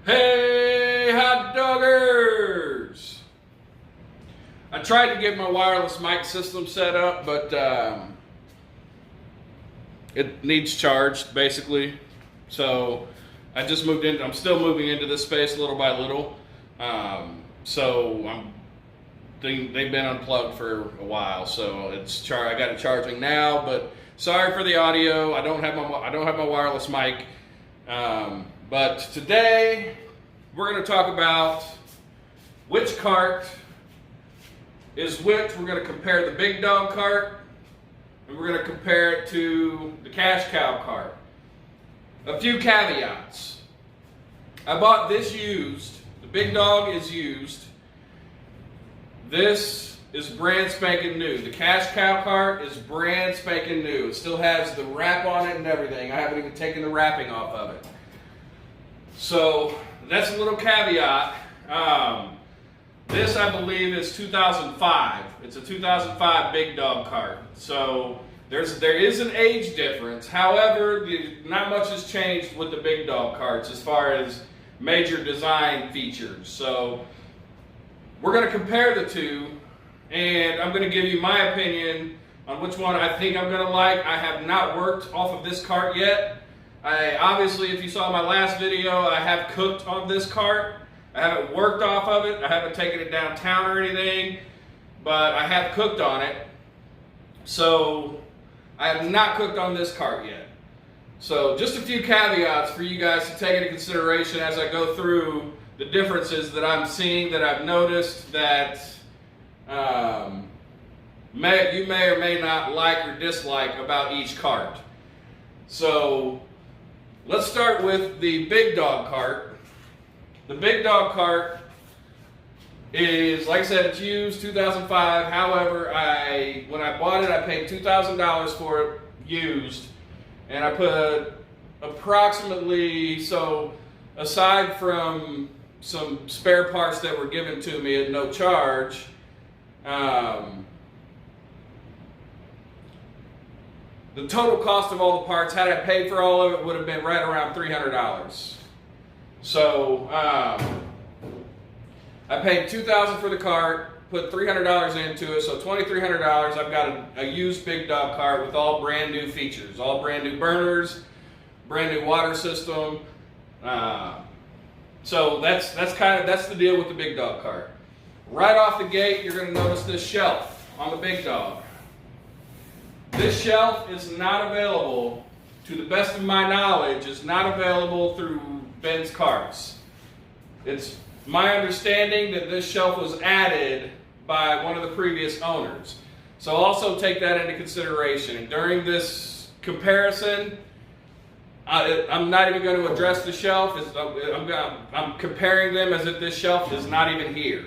Hey, hot doggers! I tried to get my wireless mic system set up, but it needs charged, basically. So I just moved in. I'm still moving into this space little by little. They've been unplugged for a while, so I got it charging now. But sorry for the audio. I don't have my wireless mic. But today we're going to talk about which cart is which. We're going to compare the big dog cart and we're going to compare it to the cash cow cart. A few caveats. I bought this used. The big dog is used. This is brand spanking new. The cash cow cart is brand spanking new. It still has the wrap on it and everything. I haven't even taken the wrapping off of it. So that's a little caveat. This, I believe, is 2005. It's a 2005 big dog cart. So there is an age difference. However, not much has changed with the big dog carts as far as major design features. So we're going to compare the two, and I'm going to give you my opinion on which one I think I'm going to like. I have not worked off of this cart yet. Obviously, if you saw my last video, I have cooked on this cart. I haven't worked off of it. I haven't taken it downtown or anything, but I have cooked on it. So I have not cooked on this cart yet. So just a few caveats for you guys to take into consideration as I go through the differences that I'm seeing, that I've noticed, that you may or may not like or dislike about each cart. So let's start with the big dog cart. The big dog cart is, like I said, it's used 2005. However, when I bought it, I paid $2,000 for it used, and I put approximately, so aside from some spare parts that were given to me at no charge, the total cost of all the parts, had I paid for all of it, would have been right around $300. So I paid $2,000 for the cart, put $300 into it, so $2,300. I've got a used big dog cart with all brand new features, all brand new burners, brand new water system. So that's the deal with the big dog cart. Right off the gate, you're going to notice this shelf on the big dog. This shelf is not available, to the best of my knowledge, is not available through Ben's carts. It's my understanding that this shelf was added by one of the previous owners. So also take that into consideration. And during this comparison, I'm not even going to address the shelf. I'm comparing them as if this shelf is not even here.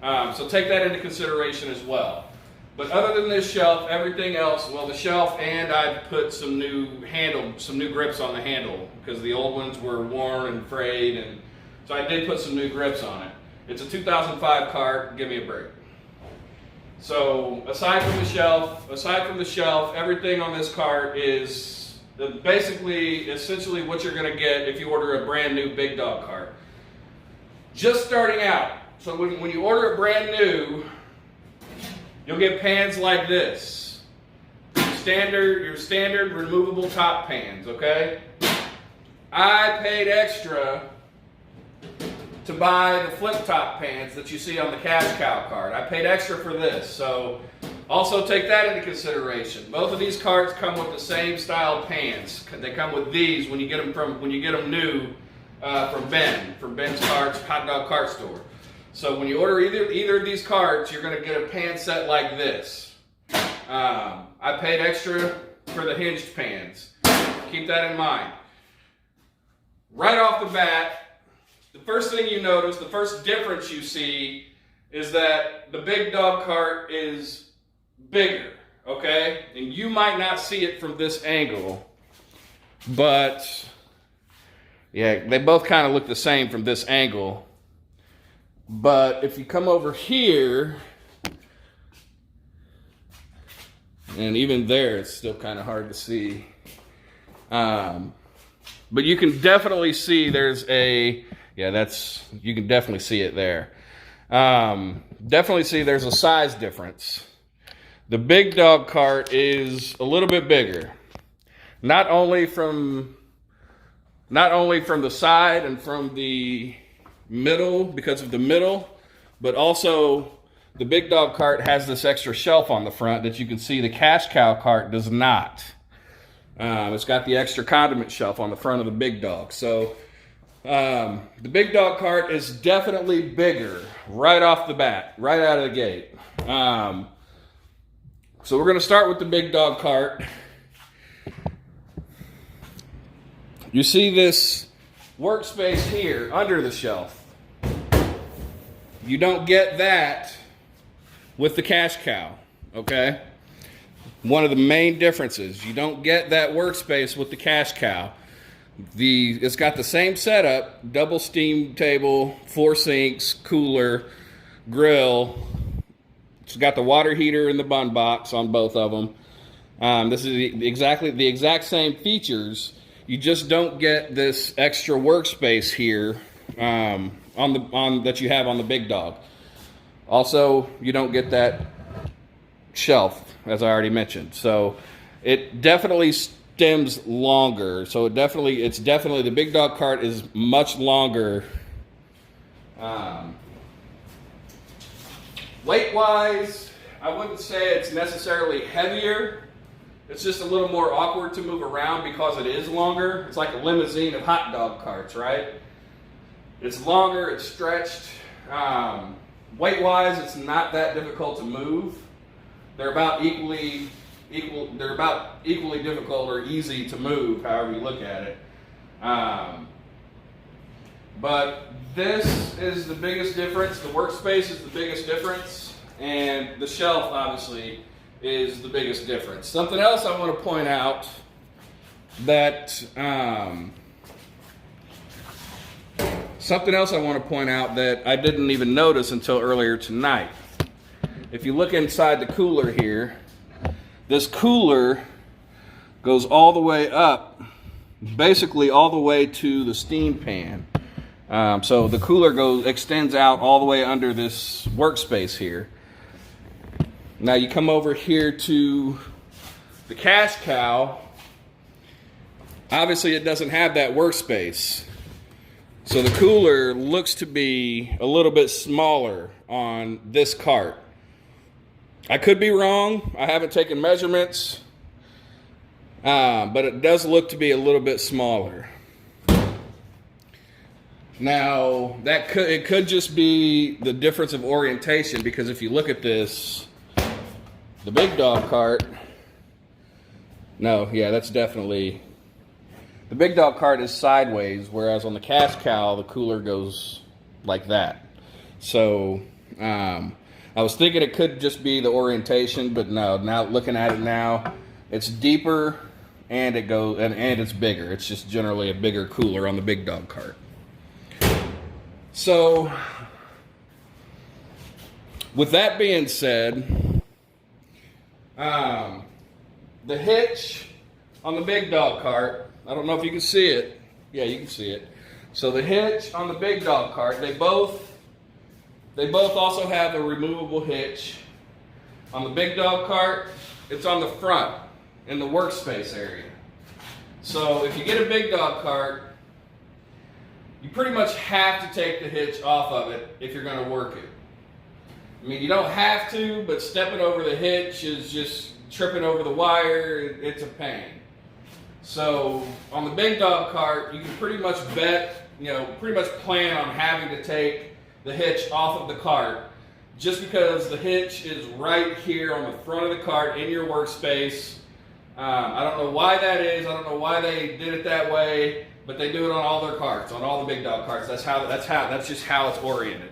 So take that into consideration as well. But other than this shelf, everything else, well, the shelf, and I've put some new grips on the handle because the old ones were worn and frayed, and so I did put some new grips on it. It's a 2005 cart. Give me a break. So aside from the shelf, everything on this cart is essentially what you're going to get if you order a brand new big dog cart. Just starting out. So when you order it brand new, you'll get pans like this. Your standard removable top pans, okay? I paid extra to buy the flip top pans that you see on the cash cow cart. I paid extra for this, so also take that into consideration. Both of these carts come with the same style pans. They come with these when you get them new from Ben's Carts, Hot Dog Cart Store. So when you order either of these carts, you're going to get a pan set like this. I paid extra for the hinged pans. Keep that in mind. Right off the bat, the first thing you notice, the first difference you see, is that the big dog cart is bigger, okay? And you might not see it from this angle, but yeah, they both kind of look the same from this angle. But if you come over here, and even there, it's still kind of hard to see. But you can definitely see there's a, yeah, you can definitely see it there. Definitely see there's a size difference. The big dog cart is a little bit bigger. Not only from the side and from the middle, because of the middle, but also the big dog cart has this extra shelf on the front that you can see the cash cow cart does not. It's got the extra condiment shelf on the front of the big dog. So the big dog cart is definitely bigger right off the bat, right out of the gate. So we're going to start with the big dog cart. You see this workspace here under the shelf. You don't get that with the cash cow, okay? One of the main differences, you don't get that workspace with the cash cow. It's got the same setup, double steam table, 4 sinks, cooler, grill. It's got the water heater and the bun box on both of them. This is the exact same features. You just don't get this extra workspace here that you have on the big dog. Also, you don't get that shelf, as I already mentioned. So it definitely stems longer. So it's definitely the big dog cart is much longer. Weight-wise, I wouldn't say it's necessarily heavier. It's just a little more awkward to move around because it is longer. It's like a limousine of hot dog carts, right? It's longer, it's stretched. Weight-wise, it's not that difficult to move. They're about equally difficult or easy to move, however you look at it. But this is the biggest difference. The workspace is the biggest difference, and the shelf, obviously, is the biggest difference. Something else I want to point out that I didn't even notice until earlier tonight. If you look inside the cooler here, this cooler goes all the way up, basically all the way to the steam pan. So the cooler extends out all the way under this workspace here. Now you come over here to the cash cow. Obviously it doesn't have that workspace. So the cooler looks to be a little bit smaller on this cart. I could be wrong. I haven't taken measurements. But it does look to be a little bit smaller. Now, it could just be the difference of orientation, because if you look at this, the big dog cart, that's definitely, the big dog cart is sideways, whereas on the cash cow, the cooler goes like that. So, I was thinking it could just be the orientation, but no, now looking at it now, it's deeper and it's bigger. It's just generally a bigger cooler on the big dog cart. So, with that being said, the hitch on the big dog cart, I don't know if you can see it. Yeah, you can see it. So the hitch on the big dog cart, they both also have a removable hitch. On the big dog cart, it's on the front in the workspace area. So if you get a big dog cart, you pretty much have to take the hitch off of it if you're going to work it. I mean, you don't have to, but stepping over the hitch is just tripping over the wire. It's a pain. So on the big dog cart, you can pretty much plan on having to take the hitch off of the cart, just because the hitch is right here on the front of the cart in your workspace. I don't know why that is. I don't know why they did it that way, but they do it on all their carts, on all the big dog carts. That's just how it's oriented.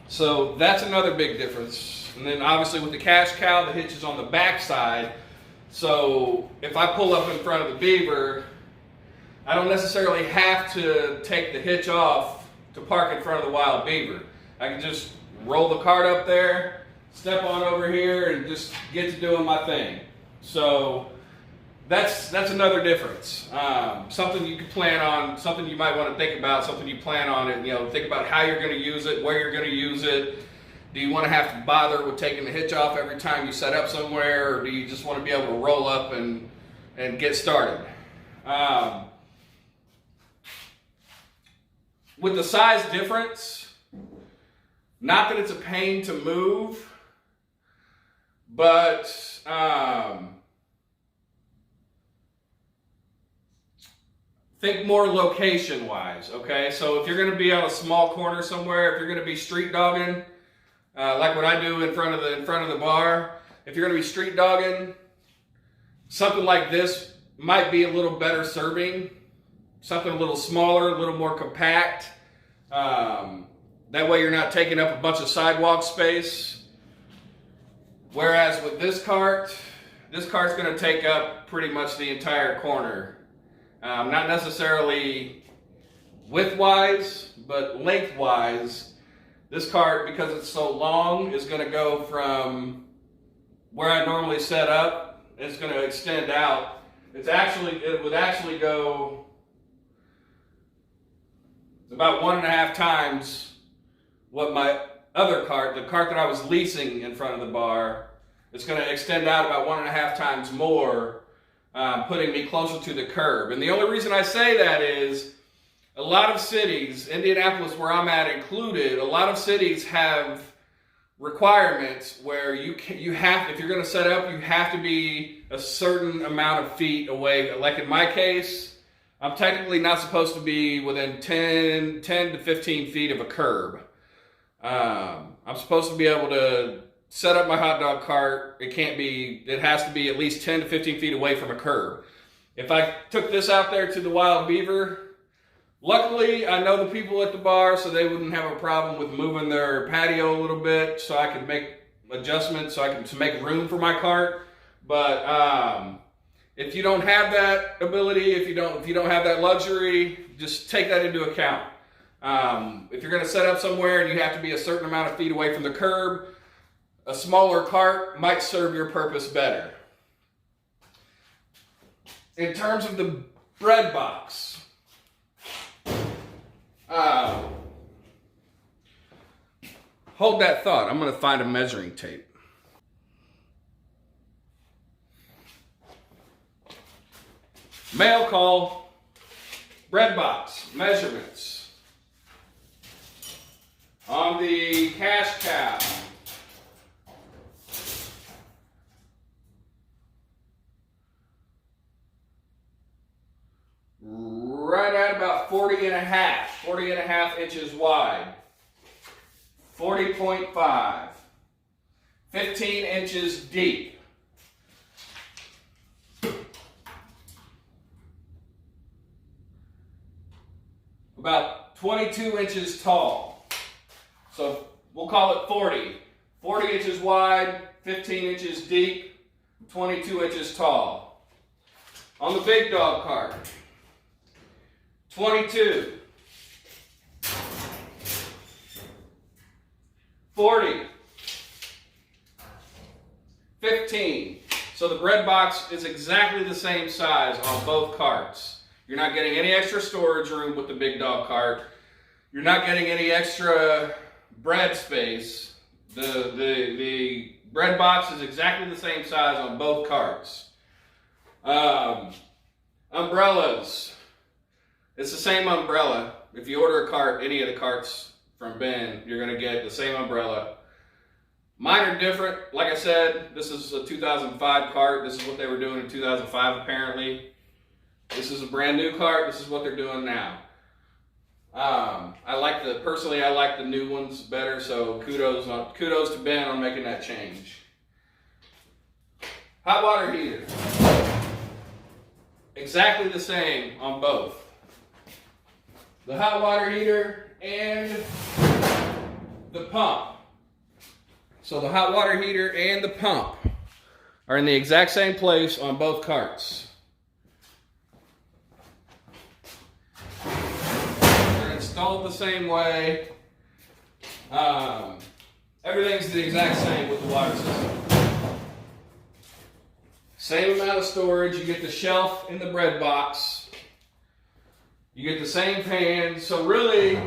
So that's another big difference. And then obviously with the cash cow, the hitch is on the back side. So if I pull up in front of the beaver, I don't necessarily have to take the hitch off to park in front of the wild beaver. I can just roll the cart up there, step on over here, and just get to doing my thing. So that's another difference. Something you could plan on, something you might want to think about, something you plan on, and think about how you're going to use it, where you're going to use it. Do you want to have to bother with taking the hitch off every time you set up somewhere, or do you just want to be able to roll up and get started? With the size difference, not that it's a pain to move, but think more location-wise, okay? So if you're going to be on a small corner somewhere, if you're going to be street dogging, like what I do in front of the bar, if you're going to be street dogging, something like this might be a little better serving. Something a little smaller, a little more compact. That way you're not taking up a bunch of sidewalk space. Whereas with this cart's going to take up pretty much the entire corner. Not necessarily width-wise, but length-wise. This cart, because it's so long, is going to go from where I normally set up. It's going to extend out. It would actually go about 1.5 times what my other cart, the cart that I was leasing in front of the bar, it's going to extend out about 1.5 times more, putting me closer to the curb. And the only reason I say that is a lot of cities, Indianapolis where I'm at included, a lot of cities have requirements where you have, if you're going to set up, you have to be a certain amount of feet away. Like in my case, I'm technically not supposed to be within 10 to 15 feet of a curb. I'm supposed to be able to set up my hot dog cart. It has to be at least 10 to 15 feet away from a curb. If I took this out there to the Wild Beaver, luckily I know the people at the bar, so they wouldn't have a problem with moving their patio a little bit, so I could make adjustments, to make room for my cart. But if you don't have that ability, if you don't have that luxury, just take that into account. If you're going to set up somewhere and you have to be a certain amount of feet away from the curb, a smaller cart might serve your purpose better. In terms of the bread box, hold that thought. I'm going to find a measuring tape. Mail call, bread box, measurements. On the cash cow, right at about 40 and a half inches wide, 40.5, 15 inches deep. About 22 inches tall. So we'll call it 40. 40 inches wide, 15 inches deep, 22 inches tall. On the big dog cart, 22, 40, 15. So the bread box is exactly the same size on both carts. You're not getting any extra storage room with the big dog cart. You're not getting any extra bread space. The bread box is exactly the same size on both carts. Umbrellas. It's the same umbrella. If you order a cart, any of the carts from Ben, you're going to get the same umbrella. Mine are different. Like I said, this is a 2005 cart. This is what they were doing in 2005 apparently. This is a brand new cart. This is what they're doing now. Personally, I like the new ones better, so kudos to Ben on making that change. Hot water heater. Exactly the same on both. The hot water heater and the pump. So the hot water heater and the pump are in the exact same place on both carts. They're installed the same way. Everything's the exact same with the water system. Same amount of storage. You get the shelf in the bread box. You get the same pan. So really,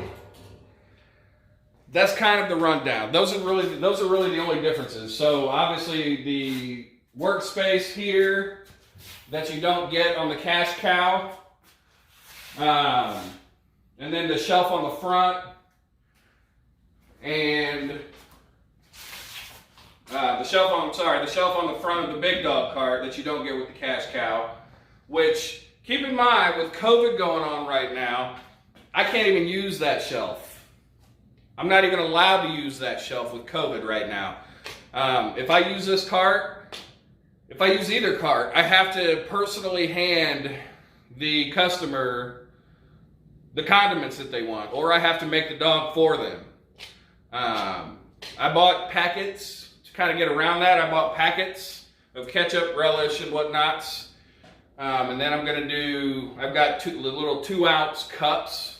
that's kind of the rundown. Those are really the only differences. So obviously the workspace here that you don't get on the cash cow, and then the shelf on the front, and the shelf on the front of the big dog cart that you don't get with the cash cow. Which, keep in mind, with COVID going on right now, I can't even use that shelf. I'm not even allowed to use that shelf with COVID right now. If I use this cart, if I use either cart, I have to personally hand the customer the condiments that they want, or I have to make the dog for them. I bought packets to kind of get around that. I bought packets of ketchup, relish, and whatnots. And then I've got two little 2-ounce cups,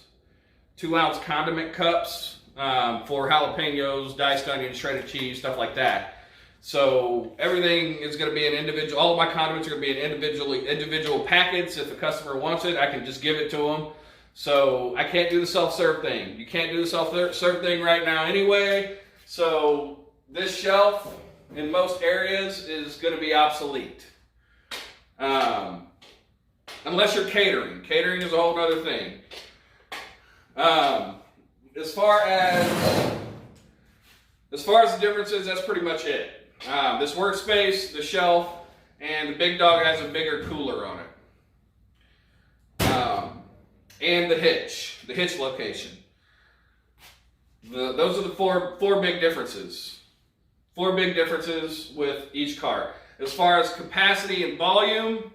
2-ounce condiment cups for jalapenos, diced onions, shredded cheese, stuff like that. So everything is going to be an individual. All of my condiments are going to be in individual packets. If the customer wants it, I can just give it to them. So I can't do the self-serve thing. You can't do the self-serve thing right now anyway. So this shelf in most areas is going to be obsolete. Unless you're catering. Catering is a whole other thing. As far as the differences, that's pretty much it. This workspace, the shelf, and the big dog has a bigger cooler on it. And the hitch location. Those are the four big differences. 4 big differences with each cart. As far as capacity and volume,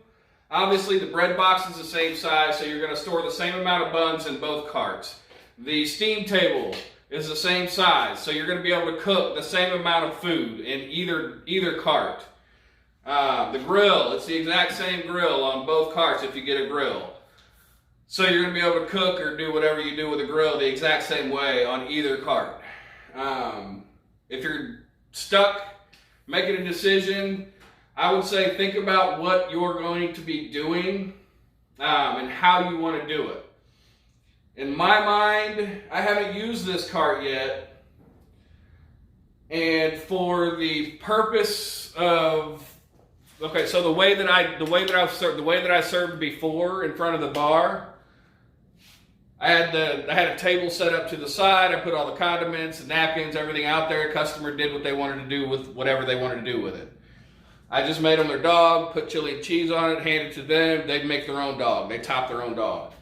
obviously the bread box is the same size, so you're going to store the same amount of buns in both carts. The steam table is the same size, so you're going to be able to cook the same amount of food in either cart. The grill, it's the exact same grill on both carts if you get a grill. So you're going to be able to cook or do whatever you do with a grill the exact same way on either cart. If you're stuck making a decision, I would say think about what you're going to be doing and how you want to do it. In my mind, I haven't used this cart yet, and for the purpose of so the way that I served before in front of the bar, I had a table set up to the side. I put all the condiments, the napkins, everything out there. Customer did what they wanted to do with whatever they wanted to do with it. I just made them their dog, put chili and cheese on it, handed it to them. They'd make their own dog. They top their own dog.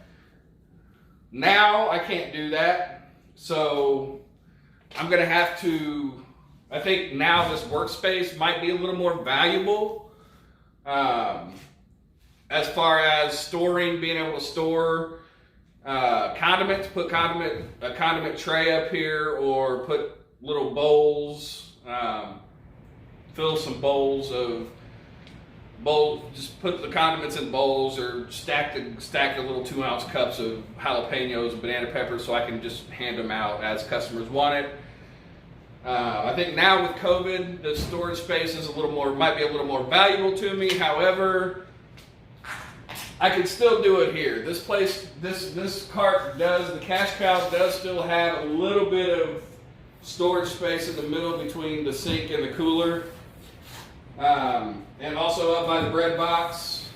Now I can't do that, so I'm going to have to. I think now this workspace might be a little more valuable as far as storing, being able to store condiments, put a condiment tray up here, or put little bowls, fill some bowls, just put the condiments in bowls, or stack the little 2-ounce cups of jalapenos and banana peppers so I can just hand them out as customers want it. I think now with COVID, the storage space is might be a little more valuable to me. However, I can still do it here. This cart the cash cow does still have a little bit of storage space in the middle between the sink and the cooler. And also up by the bread box.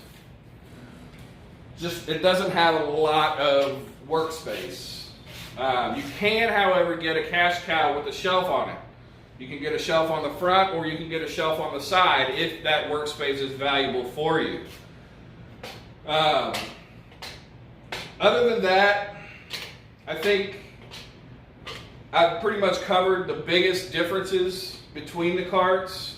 It doesn't have a lot of workspace. You can, however, get a cash cow with a shelf on it. You can get a shelf on the front, or you can get a shelf on the side if that workspace is valuable for you. Other than that, I think I've pretty much covered the biggest differences between the carts.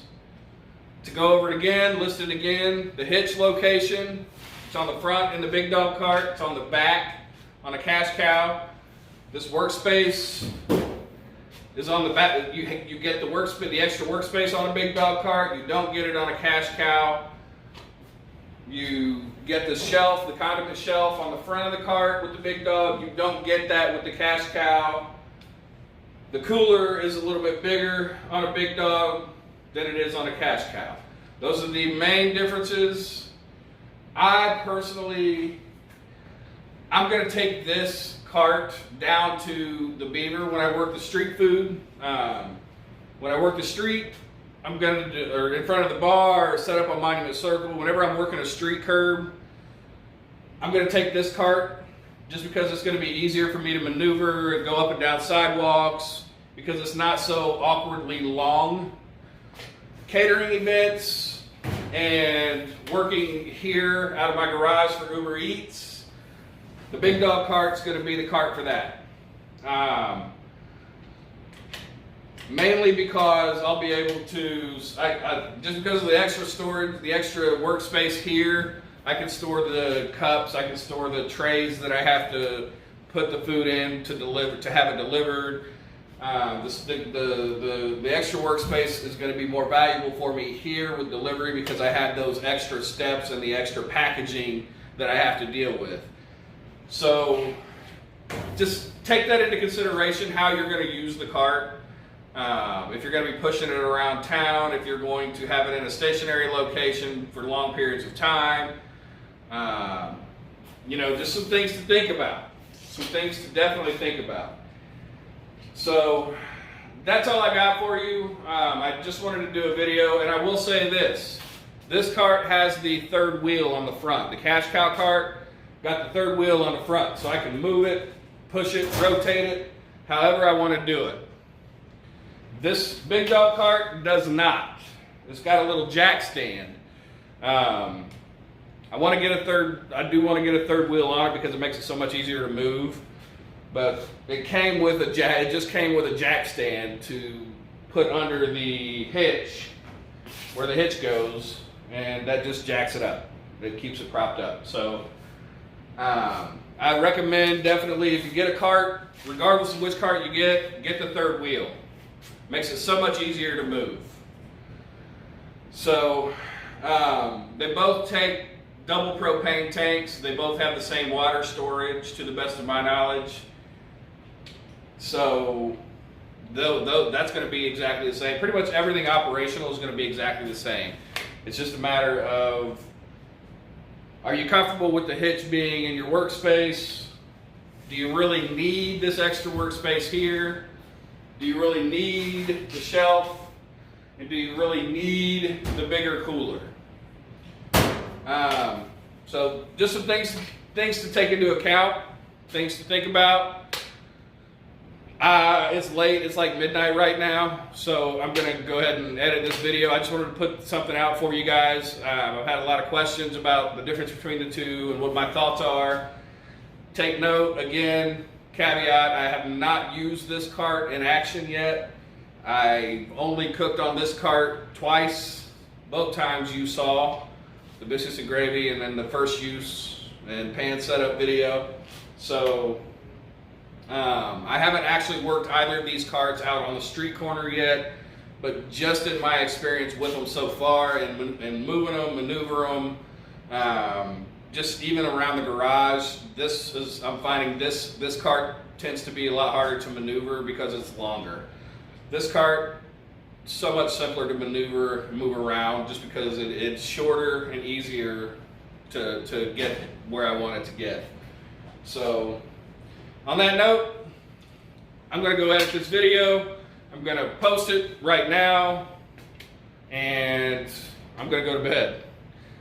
To go over it again, list it again, the hitch location, it's on the front in the big dog cart, it's on the back on a cash cow. This workspace is on the back. You get the extra workspace on a big dog cart. You don't get it on a cash cow. You get the shelf, the condiment shelf on the front of the cart with the big dog. You don't get that with the cash cow. The cooler is a little bit bigger on a big dog than it is on a cash cow. Those are the main differences. I personally, I'm going to take this cart down to the Beaver when I work the street food. When I work the street, I'm going to do, or in front of the bar, or set up on Monument Circle. Whenever I'm working a street curb, I'm going to take this cart just because it's going to be easier for me to maneuver and go up and down sidewalks because it's not so awkwardly long. Catering events and working here out of my garage for Uber Eats, the big dog cart's going to be the cart for that. Mainly because I'll be able to, just because of the extra storage, the extra workspace here, I can store the cups, I can store the trays that I have to put the food in to deliver, to have it delivered. The extra workspace is going to be more valuable for me here with delivery because I have those extra steps and the extra packaging that I have to deal with. So just take that into consideration how you're going to use the cart. If you're going to be pushing it around town, if you're going to have it in a stationary location for long periods of time, you know, just some things to think about. Some things to definitely think about. So that's all I got for you. I just wanted to do a video, and I will say this. This cart has the third wheel on the front. The cash cow cart got the third wheel on the front, so I can move it, push it, rotate it, however I want to do it. This big dog cart does not. It's got a little jack stand. I want to get a third. I do want to get a third wheel on it because it makes it so much easier to move. But it came with a jack. It just came with a jack stand to put under the hitch, where the hitch goes, and that just jacks it up. It keeps it propped up. So I recommend definitely if you get a cart, regardless of which cart you get the third wheel. Makes it so much easier to move. So they both take double propane tanks. They both have the same water storage to the best of my knowledge. So that's going to be exactly the same. Pretty much everything operational is going to be exactly the same. It's just a matter of, are you comfortable with the hitch being in your workspace? Do you really need this extra workspace here? Do you really need the shelf? And do you really need the bigger cooler? So just some things to take into account, things to think about. It's late, it's like midnight right now, so I'm gonna go ahead and edit this video. I just wanted to put something out for you guys. I've had a lot of questions about the difference between the two and what my thoughts are. Take note, again, caveat, I have not used this cart in action yet. I only cooked on this cart twice. Both times you saw the biscuits and gravy and then the first use and pan setup video. So I haven't actually worked either of these carts out on the street corner yet, but just in my experience with them so far and moving them, maneuver them, just even around the garage, I'm finding this cart tends to be a lot harder to maneuver because it's longer. This cart, so much simpler to maneuver, move around, just because it's shorter and easier to get where I want it to get. So, on that note, I'm going to go edit this video. I'm going to post it right now, and I'm going to go to bed.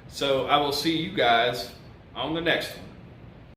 So I will see you guys on the next one.